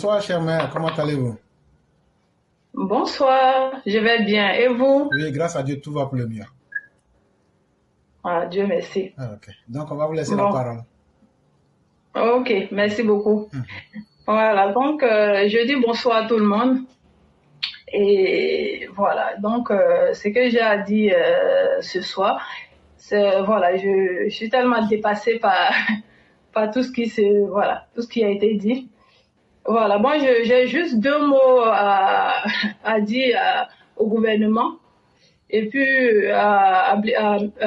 Bonsoir, chère mère, comment allez-vous? Bonsoir, je vais bien. Et vous? Oui, grâce à Dieu, tout va pour le mieux. Ah, Dieu merci. Ah, ok. Donc, on va vous laisser la Bon, parole. ok, merci beaucoup. Mhm. Voilà, donc je dis bonsoir à tout le monde. Et voilà, donc ce que j'ai à dire ce soir, c'est voilà, je suis tellement dépassée par par tout ce qui a été dit. Voilà, bon, j'ai juste deux mots à dire au gouvernement. Et puis à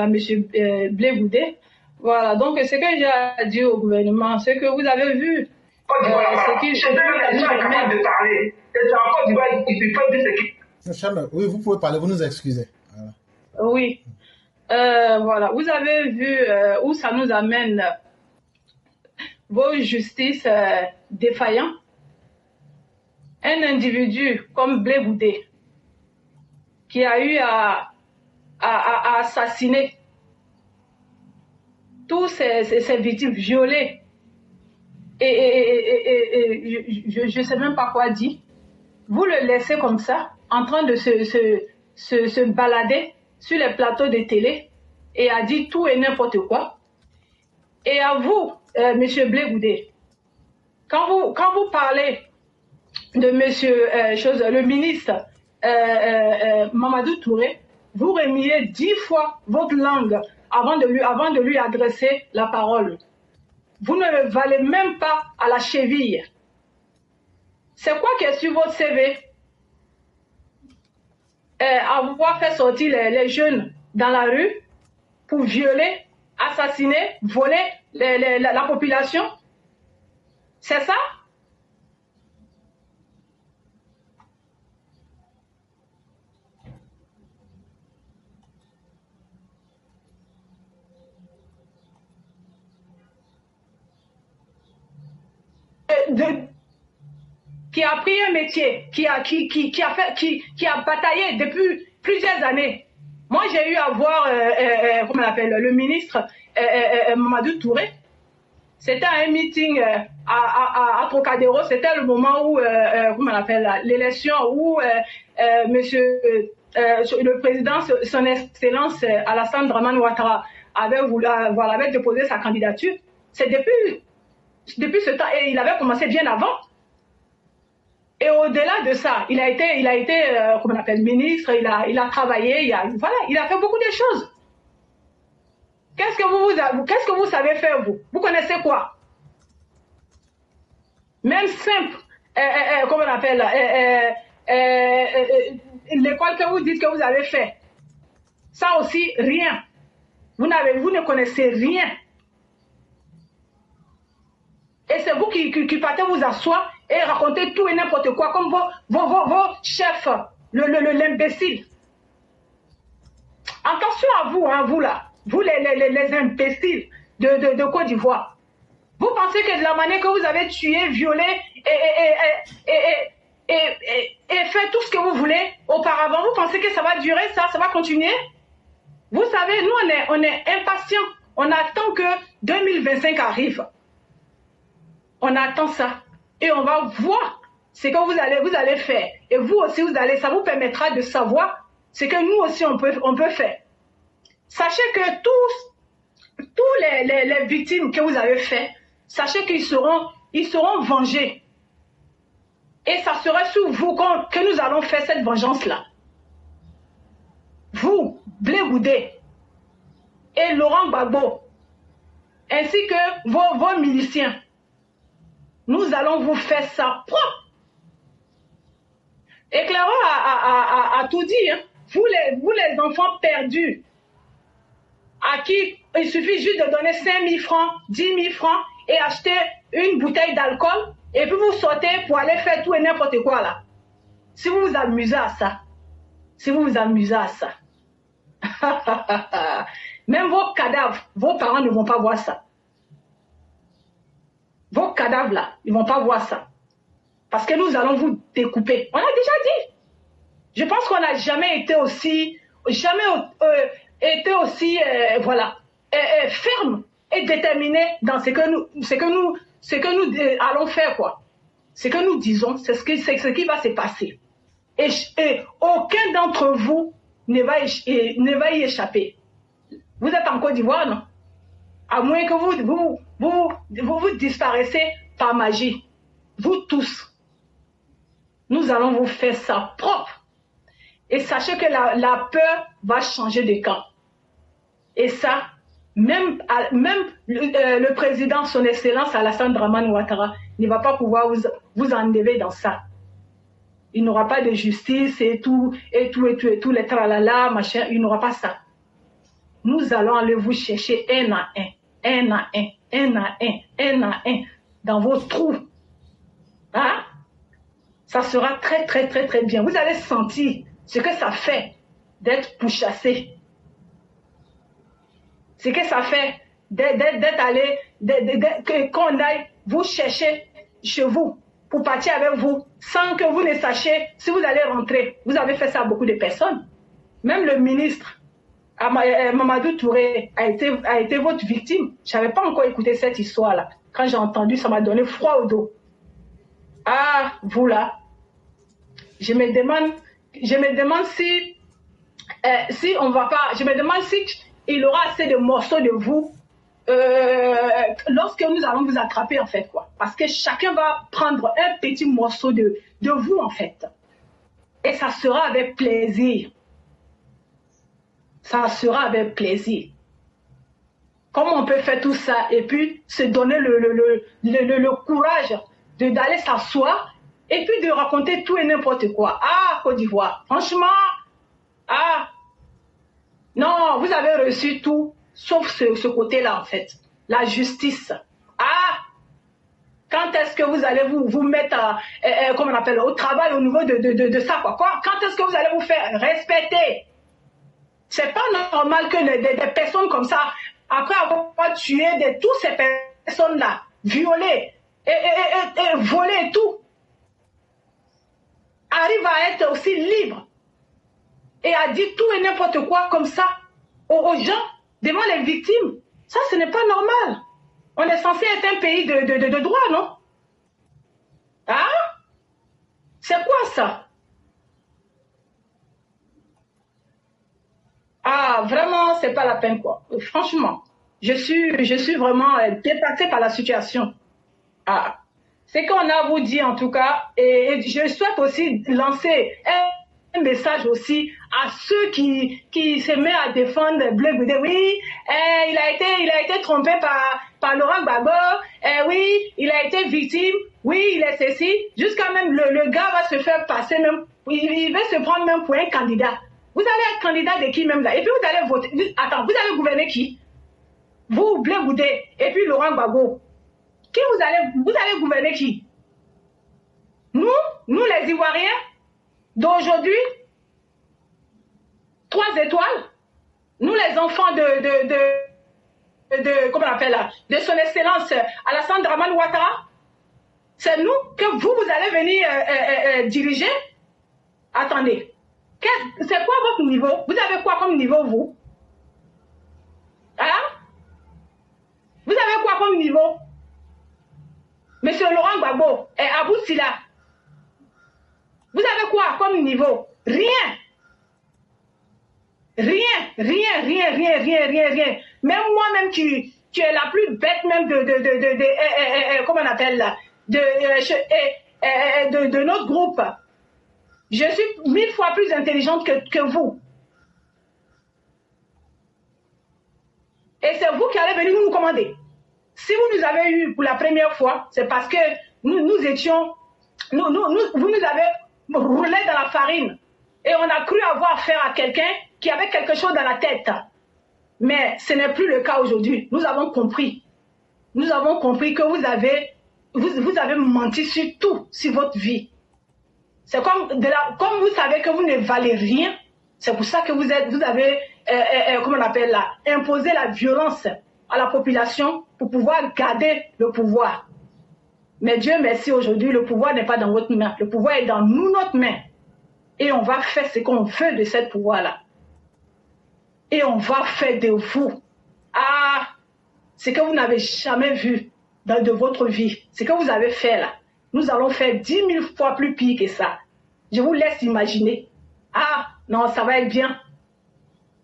Monsieur Blé Goudé. Voilà, donc ce que j'ai à dire au gouvernement, c'est que vous avez vu ce qui Je donne les gens capables de parler. C'est encore du bas, il peut dire ce qui. Chère mère, oui, vous pouvez parler, vous nous excusez. Voilà. Oui, voilà, vous avez vu où ça nous amène vos justices défaillants. Un individu comme Blé Goudé qui a eu à assassiner tous ces victimes violées. Et je ne sais même pas quoi dire. Vous le laissez comme ça, en train de se balader sur les plateaux de télé et à dire tout et n'importe quoi. Et à vous, Monsieur Blé Goudé, quand vous parlez de Monsieur le ministre Mamadou Touré, vous remuez 10 fois votre langue avant de lui adresser la parole. Vous ne le valez même pas à la cheville. C'est quoi qui est sur votre CV? Avoir fait sortir les jeunes dans la rue pour violer, assassiner, voler la population? C'est ça? Qui a pris un métier, qui a bataillé depuis plusieurs années. Moi, j'ai eu à voir, comment on appelle, le ministre Mamadou Touré. C'était un meeting à Trocadéro. C'était le moment où, comment on appelle, l'élection où monsieur, le président, son excellence Alassane Dramane Ouattara avait déposé sa candidature. C'est depuis ce temps, et il avait commencé bien avant. Et au-delà de ça, il a été comment on appelle, ministre, il a travaillé, il a fait beaucoup de choses. Qu'est-ce que vous savez faire, vous? Vous connaissez quoi? Même simple, comment on appelle, l'école que vous dites que vous avez fait. Ça aussi, rien. Vous ne connaissez rien. Et c'est vous qui partez vous asseoir et raconter tout et n'importe quoi comme vos chefs, l'imbécile. Attention à vous, hein, vous là, vous les imbéciles de Côte d'Ivoire. Vous pensez que de la manière que vous avez tué, violé et fait tout ce que vous voulez auparavant, vous pensez que ça va durer, ça va continuer? Vous savez, nous on est impatients. On attend que 2025 arrive. On attend ça. Et on va voir ce que vous allez faire. Et vous aussi, ça vous permettra de savoir ce que nous aussi on peut faire. Sachez que tous les victimes que vous avez fait, sachez qu'ils seront vengés. Et ça sera sur vous que nous allons faire cette vengeance-là. Vous, Blé Goudé et Laurent Gbagbo, ainsi que vos miliciens, nous allons vous faire ça propre. Éclaireur a tout dit. Hein. Vous les enfants perdus, à qui il suffit juste de donner 5 000 francs, 10 000 francs et acheter une bouteille d'alcool et puis vous sortez pour aller faire tout et n'importe quoi là. Si vous vous amusez à ça, même vos cadavres, vos parents ne vont pas voir ça. Vos cadavres là, ils ne vont pas voir ça. Parce que nous allons vous découper. On a déjà dit. Je pense qu'on n'a jamais été aussi, ferme et déterminé dans ce que nous allons faire, quoi. Ce que nous disons, c'est ce qui va se passer. Et aucun d'entre vous ne va y échapper. Vous êtes en Côte d'Ivoire, non? À moins que vous disparaissez par magie. Vous tous. Nous allons vous faire ça propre. Et sachez que la peur va changer de camp. Et ça, même le président, son excellence Alassane Dramane Ouattara, ne va pas pouvoir vous enlever dans ça. Il n'aura pas de justice et tout, les tralala, machin, il n'aura pas ça. Nous allons aller vous chercher un à un, dans vos trous. Hein? Ça sera très, très, très, très bien. Vous allez sentir ce que ça fait d'être pourchassé. Ce que ça fait d'être allé, qu'on aille vous chercher chez vous, pour partir avec vous, sans que vous ne sachiez si vous allez rentrer. Vous avez fait ça à beaucoup de personnes. Même le ministre, Mamadou Touré, a été votre victime. Je n'avais pas encore écouté cette histoire-là. Quand j'ai entendu, ça m'a donné froid au dos. Ah, vous là, je me demande si on va pas, je me demande si il aura assez de morceaux de vous lorsque nous allons vous attraper, en fait, quoi. Parce que chacun va prendre un petit morceau de vous, en fait. Et ça sera avec plaisir. Ça sera avec plaisir. Comment on peut faire tout ça et puis se donner le courage d'aller s'asseoir et puis de raconter tout et n'importe quoi. Ah, Côte d'Ivoire, franchement, ah, non, vous avez reçu tout, sauf ce côté-là, en fait. La justice. Ah, quand est-ce que vous allez vous mettre, comment on appelle, au travail au niveau de ça, quoi. Quand est-ce que vous allez vous faire respecter? C'est pas normal que des personnes comme ça, après avoir tué toutes ces personnes-là, violées et volées et tout, arrivent à être aussi libres et à dire tout et n'importe quoi comme ça aux gens, devant les victimes. Ça, ce n'est pas normal. On est censé être un pays de droit, non? Hein? C'est quoi ça? Ah, vraiment, c'est pas la peine, quoi. Franchement, je suis vraiment dépassée par la situation. Ah, c'est qu'on a à vous dire, en tout cas, et je souhaite aussi lancer un message aussi à ceux qui se mettent à défendre Bleu Goudé. Oui, il a été trompé par Laurent Gbagbo. Oui, il a été victime. Oui, il est ceci. Jusqu'à même le gars va se faire passer même. Il va se prendre même pour un candidat. Vous allez être candidat de qui même là? Et puis vous allez voter. Attends, vous allez gouverner qui? Vous, Bleu Goudé, et puis Laurent Gbagbo. Qui vous allez gouverner qui? Nous les Ivoiriens d'aujourd'hui, 3 étoiles, nous les enfants comment on appelle là, de son excellence Alassane Dramane Ouattara, c'est nous que vous allez venir diriger. Attendez, c'est quoi votre niveau? Vous avez quoi comme niveau, vous? Hein? Vous avez quoi comme niveau? Monsieur Laurent Gbagbo et Abou Sila, vous avez quoi comme niveau? Rien. Même moi-même, tu es la plus bête même comment on appelle là, de notre groupe. Je suis 1000 fois plus intelligente que vous. Et c'est vous qui allez venir nous commander. Si vous nous avez eu pour la première fois, c'est parce que vous nous avez roulé dans la farine. Et on a cru avoir affaire à quelqu'un qui avait quelque chose dans la tête. Mais ce n'est plus le cas aujourd'hui. Nous avons compris. Nous avons compris que vous avez menti sur tout, sur votre vie. C'est comme vous savez que vous ne valez rien. C'est pour ça que vous avez, comment on appelle là, imposé la violence à la population pour pouvoir garder le pouvoir. Mais Dieu merci, aujourd'hui, le pouvoir n'est pas dans votre main. Le pouvoir est dans notre main. Et on va faire ce qu'on veut de ce pouvoir-là. Et on va faire de vous, ce que vous n'avez jamais vu de votre vie. Ce que vous avez fait là. nous allons faire 10 000 fois plus pire que ça. Je vous laisse imaginer. Ah, non, ça va être bien.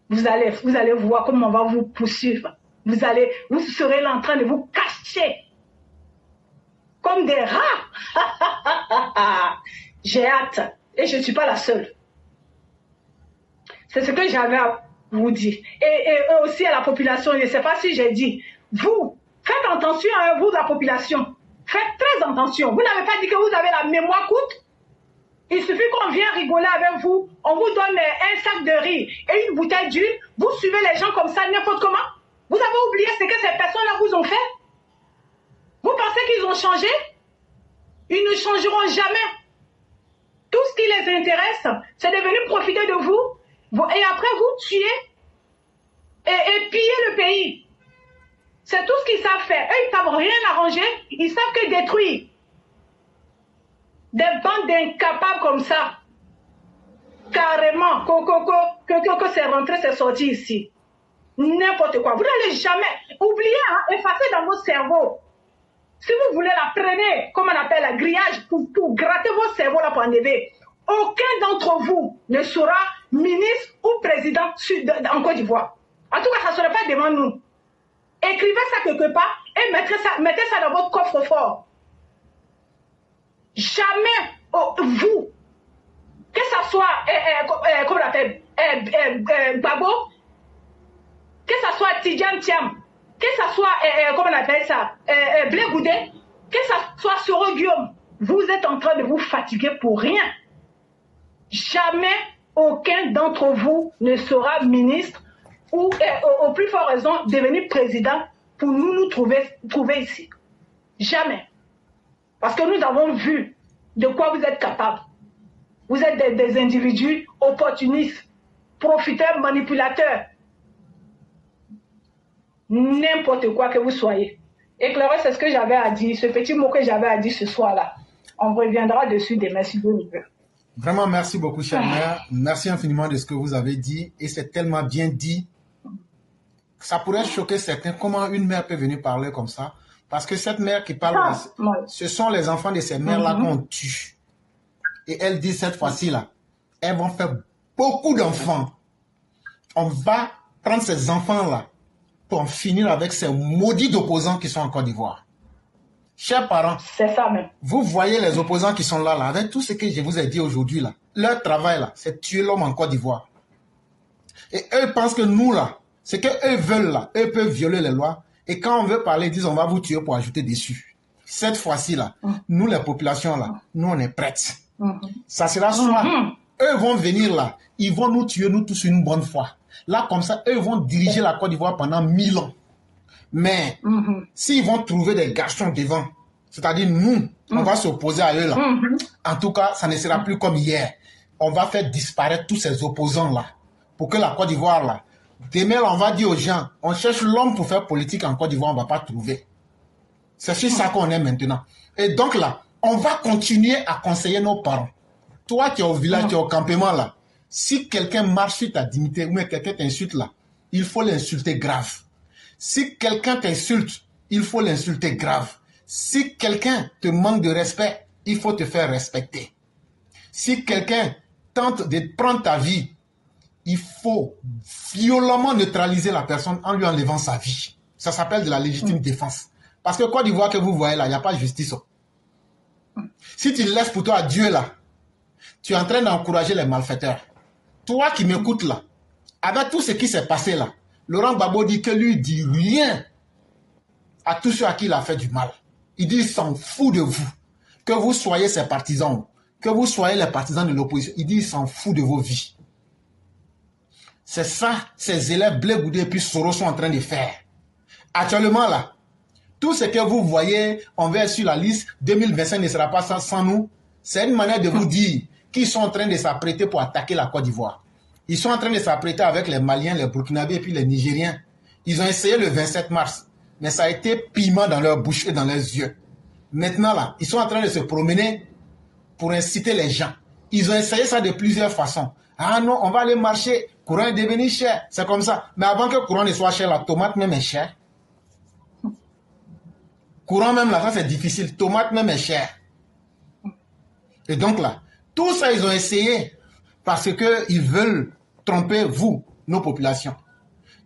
Vous allez voir comment on va vous poursuivre. Vous serez là en train de vous cacher comme des rats. J'ai hâte. Et je ne suis pas la seule. C'est ce que j'avais à vous dire. Et aussi à la population, je ne sais pas si j'ai dit, vous, faites attention à vous, la population. Faites très attention. Vous n'avez pas dit que vous avez la mémoire courte? Il suffit qu'on vienne rigoler avec vous, on vous donne un sac de riz et une bouteille d'huile, vous suivez les gens comme ça, n'importe comment. Vous avez oublié ce que ces personnes-là vous ont fait? Vous pensez qu'ils ont changé? Ils ne changeront jamais. Tout ce qui les intéresse, c'est de venir profiter de vous et après vous tuer et piller le pays. C'est tout ce qu'ils savent faire. Eux, ils ne savent rien arranger, ils savent que détruire. Des bandes d'incapables comme ça. Carrément, que c'est rentré, c'est sorti ici. N'importe quoi. Vous n'allez jamais oublier, hein, effacer dans vos cerveaux. Si vous voulez la prenez, comme on appelle la grillage, pour gratter vos cerveaux là pour enlever. Aucun d'entre vous ne sera ministre ou président en Côte d'Ivoire. En tout cas, ça ne sera pas devant nous. Écrivez ça quelque part et mettez ça dans votre coffre-fort. Jamais vous, que ça soit, comment on appelle, Babo, que ça soit Tidjane Thiam, que ça soit, comment on appelle ça, Blé Goudé, que ça soit Soro Guillaume, vous êtes en train de vous fatiguer pour rien. Jamais aucun d'entre vous ne sera ministre ou, au plus fort raison, devenir président pour nous trouver ici. Jamais. Parce que nous avons vu de quoi vous êtes capables. Vous êtes des individus opportunistes, profiteurs, manipulateurs. N'importe quoi que vous soyez. Éclairez, c'est ce que j'avais à dire, ce petit mot que j'avais à dire ce soir-là. On reviendra dessus demain si Dieu veut. Vraiment, merci beaucoup, chère mère. Merci infiniment de ce que vous avez dit. Et c'est tellement bien dit. Ça pourrait choquer certains. Comment une mère peut venir parler comme ça? Parce que cette mère qui parle, ce sont les enfants de ces mères-là qu'on tue. Et elle dit cette fois-ci-là, elles vont faire beaucoup d'enfants. On va prendre ces enfants-là pour en finir avec ces maudits opposants qui sont en Côte d'Ivoire. Chers parents, c'est ça même. Vous voyez les opposants qui sont là, avec tout ce que je vous ai dit aujourd'hui, là. Leur travail, là, c'est tuer l'homme en Côte d'Ivoire. Et eux pensent que nous, là, ce qu'eux veulent, là, eux peuvent violer les lois. Et quand on veut parler, ils disent on va vous tuer pour ajouter dessus. Cette fois-ci, là, nous, les populations, là, nous, on est prêtes. Ça sera soit, eux vont venir là, ils vont nous tuer, nous tous, une bonne fois. Là, comme ça, eux vont diriger la Côte d'Ivoire pendant 1000 ans. Mais, s'ils vont trouver des garçons devant, c'est-à-dire nous, on va s'opposer à eux là. En tout cas, ça ne sera plus comme hier. On va faire disparaître tous ces opposants-là. Pour que la Côte d'Ivoire, là, demain, on va dire aux gens, on cherche l'homme pour faire politique en Côte d'Ivoire, on ne va pas trouver. C'est sur ça qu'on est maintenant. Et donc là, on va continuer à conseiller nos parents. Toi qui es au village, qui es au campement là, si quelqu'un marche sur ta dignité, ou quelqu'un t'insulte là, il faut l'insulter grave. Si quelqu'un t'insulte, il faut l'insulter grave. Si quelqu'un te manque de respect, il faut te faire respecter. Si quelqu'un tente de prendre ta vie, il faut violemment neutraliser la personne en lui enlevant sa vie. Ça s'appelle de la légitime défense. Parce que Côte d'Ivoire que vous voyez là, il n'y a pas de justice. Si tu laisses pour toi Dieu là, tu es en train d'encourager les malfaiteurs. Toi qui m'écoutes là, avec tout ce qui s'est passé là, Laurent Gbagbo dit que lui dit rien à tous ceux à qui il a fait du mal. Il dit qu'il s'en fout de vous. Que vous soyez ses partisans, que vous soyez les partisans de l'opposition, il dit qu'il s'en fout de vos vies. C'est ça, ces élèves Blé Goudé et puis Soro sont en train de faire. Actuellement là, tout ce que vous voyez, on va sur la liste, 2025 ne sera pas sans nous. C'est une manière de vous dire qu'ils sont en train de s'apprêter pour attaquer la Côte d'Ivoire. Ils sont en train de s'apprêter avec les Maliens, les Burkinabés et puis les Nigériens. Ils ont essayé le 27 mars, mais ça a été piment dans leur bouche et dans leurs yeux. Maintenant là, ils sont en train de se promener pour inciter les gens. Ils ont essayé ça de plusieurs façons. Ah non, on va aller marcher, courant est devenu cher, c'est comme ça. Mais avant que courant ne soit cher, la tomate même est chère. Courant même là, ça c'est difficile, tomate même est chère. Et donc là, tout ça, ils ont essayé parce qu'ils veulent tromper vous, nos populations.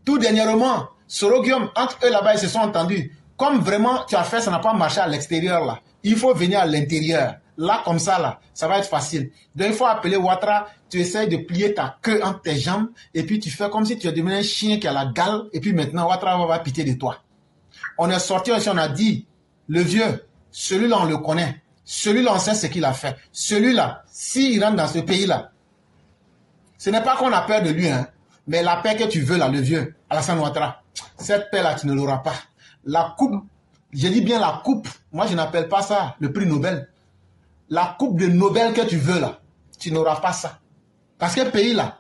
Tout dernièrement, Sorogium, entre eux là-bas, ils se sont entendus. Comme vraiment tu as fait, ça n'a pas marché à l'extérieur là. Il faut venir à l'intérieur. Là, comme ça, là, ça va être facile. Donc, il faut appeler Ouattara. Tu essaies de plier ta queue entre tes jambes. Et puis, tu fais comme si tu es devenu un chien qui a la gale. Et puis, maintenant, Ouattara va pitié de toi. On est sorti aussi, on a dit, le vieux, celui-là, on le connaît. Celui-là, on sait ce qu'il a fait. Celui-là, s'il rentre dans ce pays-là, ce n'est pas qu'on a peur de lui, hein. Mais la paix que tu veux, là, le vieux, Alassane Ouattara, cette paix-là, tu ne l'auras pas. La coupe, je dis bien la coupe, moi je n'appelle pas ça le prix Nobel. La coupe de Nobel que tu veux là, tu n'auras pas ça. Parce que pays là,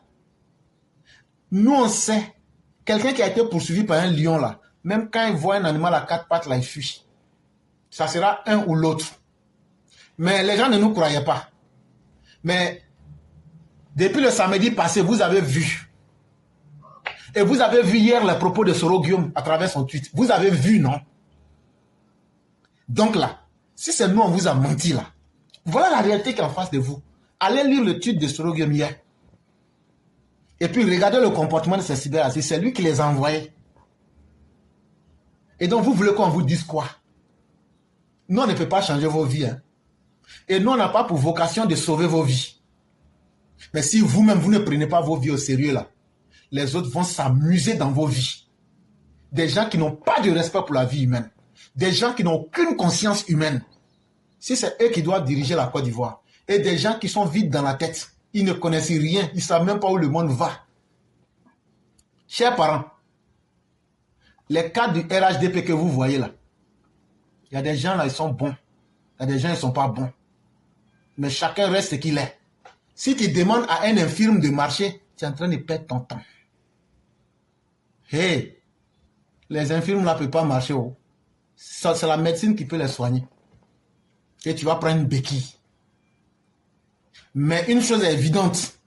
nous on sait, quelqu'un qui a été poursuivi par un lion là, même quand il voit un animal à quatre pattes là, il fuit. Ça sera un ou l'autre. Mais les gens ne nous croyaient pas. Mais depuis le samedi passé, vous avez vu. Et vous avez vu hier les propos de Sorogium à travers son tweet. Vous avez vu, non? Donc là, si c'est nous, on vous a menti là. Voilà la réalité qui est en face de vous. Allez lire le tweet de Sorogium hier. Et puis regardez le comportement de ces cyberracistes. C'est lui qui les a envoyés. Et donc vous voulez qu'on vous dise quoi? Nous, on ne peut pas changer vos vies. Hein. Et nous, on n'a pas pour vocation de sauver vos vies. Mais si vous-même, vous ne prenez pas vos vies au sérieux là, les autres vont s'amuser dans vos vies. Des gens qui n'ont pas de respect pour la vie humaine. Des gens qui n'ont aucune conscience humaine. Si c'est eux qui doivent diriger la Côte d'Ivoire. Et des gens qui sont vides dans la tête. Ils ne connaissent rien. Ils ne savent même pas où le monde va. Chers parents, les cas du RHDP que vous voyez là, il y a des gens là, ils sont bons. Il y a des gens, ils ne sont pas bons. Mais chacun reste ce qu'il est. Si tu demandes à un infirme de marcher, tu es en train de perdre ton temps. Hey, les infirmes là ne peuvent pas marcher. Oh. C'est la médecine qui peut les soigner. Et tu vas prendre une béquille. Mais une chose est évidente.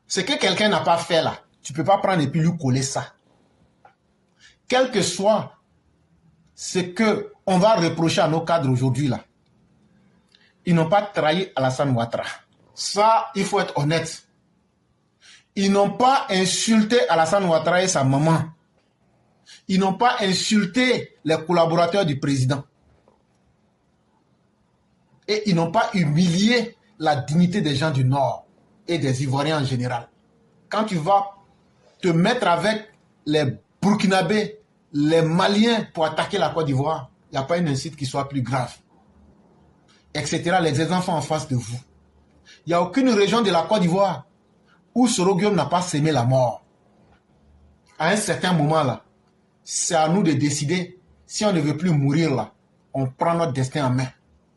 Ce que quelqu'un n'a pas fait là, tu ne peux pas prendre et puis lui coller ça. Quel que soit ce qu'on va reprocher à nos cadres aujourd'hui là, ils n'ont pas trahi Alassane Ouattara. Ça, il faut être honnête. Ils n'ont pas insulté Alassane Ouattara et sa maman. Ils n'ont pas insulté les collaborateurs du président. Et ils n'ont pas humilié la dignité des gens du Nord et des Ivoiriens en général. Quand tu vas te mettre avec les Burkinabés, les Maliens pour attaquer la Côte d'Ivoire, il n'y a pas une insulte qui soit plus grave. Etc. Les enfants en face de vous. Il n'y a aucune région de la Côte d'Ivoire où Sorogium n'a pas sémé la mort. À un certain moment là, c'est à nous de décider. Si on ne veut plus mourir là, on prend notre destin en main.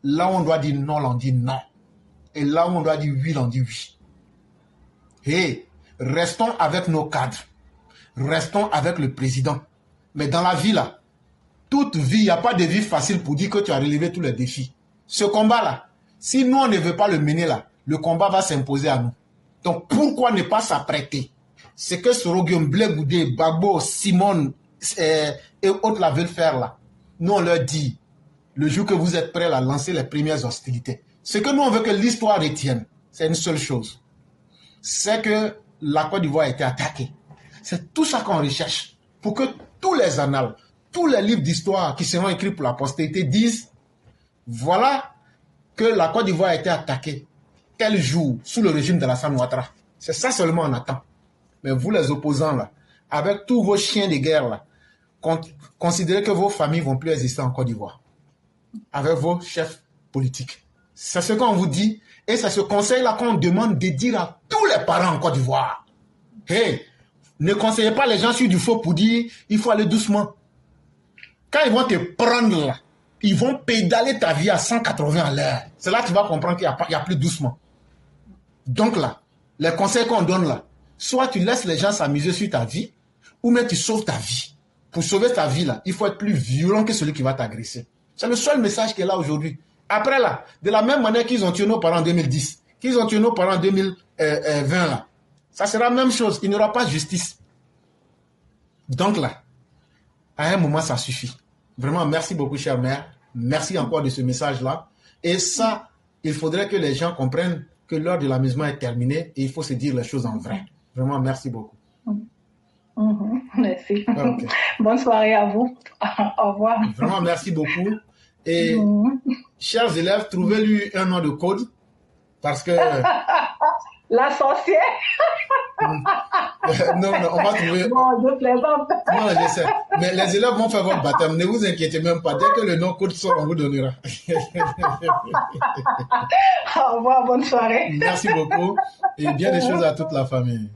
Là où on doit dire non, on dit non. Et là où on doit dire oui, on dit oui. Et restons avec nos cadres. Restons avec le président. Mais dans la vie là, toute vie, il n'y a pas de vie facile pour dire que tu as relevé tous les défis. Ce combat là, si nous on ne veut pas le mener là, le combat va s'imposer à nous. Donc pourquoi ne pas s'apprêter? C'est que Sorogium, Blé Goudé, Bagbo, Simone et autres là veulent faire là. Nous on leur dit, le jour que vous êtes prêts à lancer les premières hostilités, ce que nous on veut que l'histoire retienne, c'est une seule chose. C'est que la Côte d'Ivoire a été attaquée. C'est tout ça qu'on recherche. Pour que tous les annales, tous les livres d'histoire qui seront écrits pour la postérité disent, voilà que la Côte d'Ivoire a été attaquée tel jour sous le régime de Alassane Ouattara. C'est ça seulement on attend. Mais vous les opposants là, avec tous vos chiens de guerre là, considérez que vos familles vont plus exister en Côte d'Ivoire. Avec vos chefs politiques. C'est ce qu'on vous dit et c'est ce conseil-là qu'on demande de dire à tous les parents en Côte d'Ivoire. Hey, ne conseillez pas les gens sur du faux pour dire il faut aller doucement. Quand ils vont te prendre là, ils vont pédaler ta vie à 180 à l'heure. C'est là que tu vas comprendre qu'il n'y a plus doucement. Donc là, les conseils qu'on donne là, soit tu laisses les gens s'amuser sur ta vie, ou même tu sauves ta vie. Pour sauver ta vie là, il faut être plus violent que celui qui va t'agresser. C'est le seul message qui est là aujourd'hui. Après là, de la même manière qu'ils ont tué nos parents en 2010, qu'ils ont tué nos parents en 2020 là, ça sera la même chose. Il n'y aura pas de justice. Donc là, à un moment, ça suffit. Vraiment, merci beaucoup, chère mère. Merci encore de ce message-là. Et ça, il faudrait que les gens comprennent que l'heure de l'amusement est terminée et il faut se dire les choses en vrai. Vraiment, merci beaucoup. Merci. Okay. Bonne soirée à vous. Au revoir. Vraiment, merci beaucoup. Et chers élèves, trouvez-lui un nom de code parce que... La sorcière. Non, on va trouver... Bon, je plaisante. Non, je sais. Mais les élèves vont faire votre baptême. Ne vous inquiétez même pas. Dès que le nom code sort, on vous donnera. Au revoir, bonne soirée. Merci beaucoup. Et bien des choses à toute la famille.